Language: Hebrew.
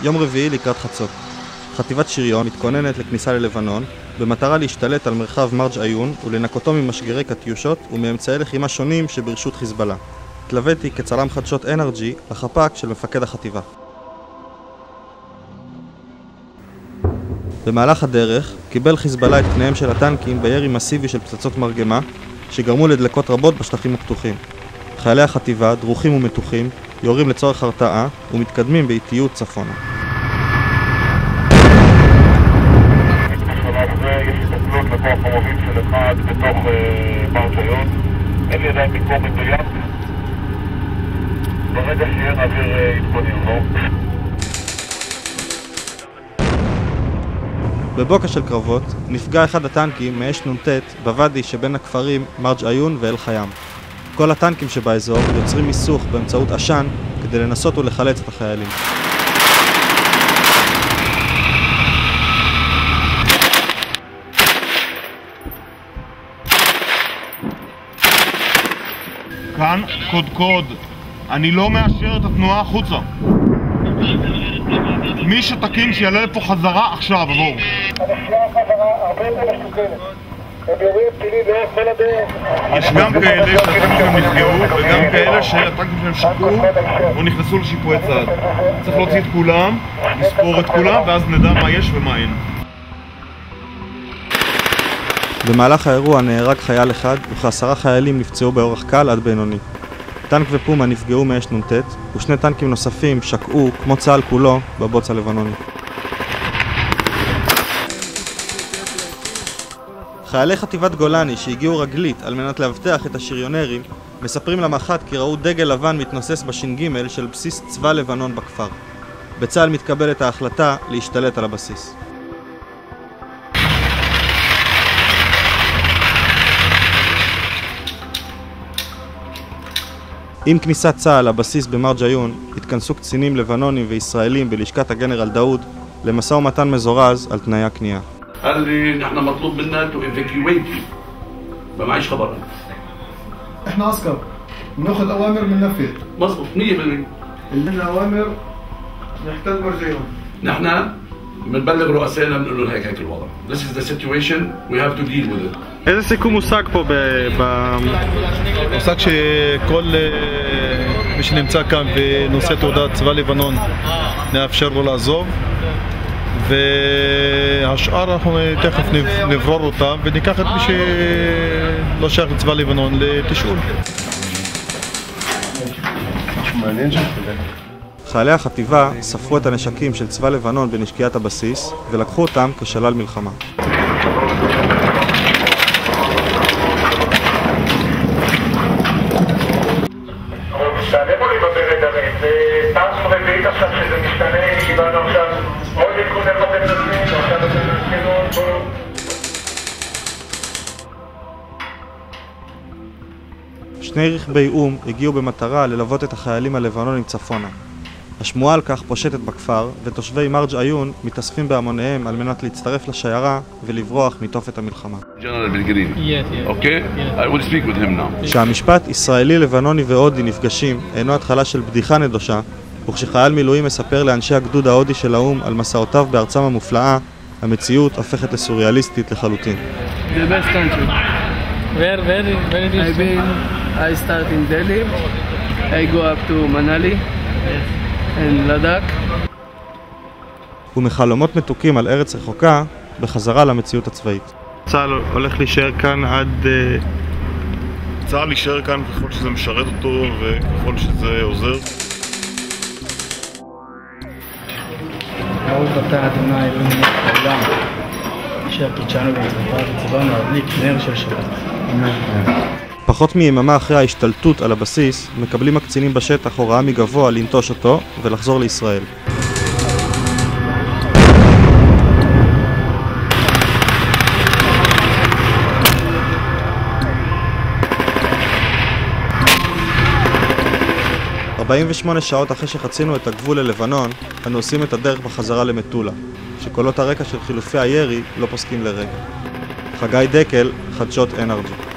יום רביעי לקראת חצות. חטיבת שריון מתכוננת לכניסה ללבנון במטרה להשתלט על מרחב מרג' עיון ולנקותו ממשגרי קטיושות ומאמצעי לחימה שונים שברשות חיזבאללה. התלוויתי כצלם חדשות NRG לחפ"ק של מפקד החטיבה. במהלך הדרך קיבל חיזבאללה את פניהם של הטנקים בירי מסיבי של פצצות מרגמה שגרמו לדלקות רבות בשטחים הפתוחים. חיילי החטיבה, דרוכים ומתוחים, יורים לצורך הרתעה ומתקדמים באיטיות צפונה. יש התנפלות לכוח המוביל של אחד בתוך מרג' עיון. אין לי עדיין מיקור מדויק. ברגע שיהיה נעביר עדכונים, לא? בבוקע של קרבות נפגע אחד הטנקים מאש נ"ט בוואדי שבין הכפרים מרג' עיון ואל חיים. כל הטנקים שבאזור יוצרים מיסוך באמצעות עשן כדי לנסות ולחלץ את החיילים. כאן קוד, אני לא מאשר את התנועה החוצה. מי שתקין שיעלה לפה חזרה עכשיו, עבור. הנסיעה חזרה הרבה יותר מסוכנת. הם יורים טילים לאורך כל הדרך. יש גם כאלה שהטנקים שלהם נפגעו וגם כאלה שהטנקים שלהם שקעו או נכנסו לשיפועי צד. צריך להוציא את כולם, לספור את כולם ואז נדע מה יש ומה אין. במהלך האירוע נהרג חייל אחד וכ10 חיילים נפצעו באורח קל עד בינוני. טנק ופומה נפגעו מאש נ"ט ושני טנקים נוספים שקעו, כמו צה"ל כולו, בבוץ הלבנוני. חיילי חטיבת גולני שהגיעו רגלית על מנת להבטח את השריונרים מספרים למח"ט כי ראו דגל לבן מתנוסס בש"ג של בסיס צבא לבנון בכפר. בצה"ל מתקבלת ההחלטה להשתלט על הבסיס. עם כניסת צה"ל לבסיס במרג' עיון התכנסו קצינים לבנונים וישראלים בלשכת הגנרל דאוד למשא ומתן מזורז על תנאי הכניעה. قال لي نحن مطلوب منا تو evacuate ما معيش خبر. احنا عسكر بناخذ اوامر بننفذ. مظبوط 100%. اللي لنا اوامر نحتل مرج عيون. نحن بنبلغ رؤسائنا بنقول لهم هيك الوضع. This is the situation we have to deal with it. איזה סיכום מושג פה מושג שכל מי שנמצא כאן ונושא תעודת צבא לבנון נאפשר לו לעזוב, והשאר אנחנו תכף נברור אותם וניקח את מי שלא שייך לצבא לבנון לתשאול. חיילי החטיבה ספרו את הנשקים של צבא לבנון בנשקיית הבסיס ולקחו אותם כשלל מלחמה. תעלמו לי בברד הרי, זה פעם רביעית עכשיו שזה משתנה, קיבלנו עכשיו עוד עדכון איך אתם נותנים, עכשיו אתם נותנים בואו. שני רכבי אום הגיעו במטרה ללוות את החיילים הלבנונים צפונה. השמועה על כך פושטת בכפר, ותושבי מרג' עיון מתאספים בהמוניהם על מנת להצטרף לשיירה ולברוח מתופת המלחמה. כשהמשפט ישראלי, לבנוני והודי נפגשים אינו התחלה של בדיחה נדושה, וכשחייל מילואים מספר לאנשי הגדוד ההודי של האום על מסעותיו בארצם המופלאה, המציאות הופכת לסוריאליסטית לחלוטין. I start in Delhi. I go up to Manali and Ladakh. ומחלומות מתוקים על ארץ רחוקה בחזרה למציאות הצבאית. צה"ל הולך להישאר כאן עד... צה"ל להישאר כאן ככל שזה משרת אותו וככל שזה עוזר. ברוך אתה ה' אלוהינו העולם אשר קידשנו במצוותיו וציוונו להדליק נר של שבת. פחות מיממה אחרי ההשתלטות על הבסיס, מקבלים הקצינים בשטח הוראה מגבוה לנטוש אותו ולחזור לישראל. – 48 שעות אחרי שחצינו את הגבול ללבנון, אנו עושים את הדרך בחזרה למטולה, שקולות הרקע של חילופי הירי לא פוסקים לרגע. חגי דקל, חדשות NRG.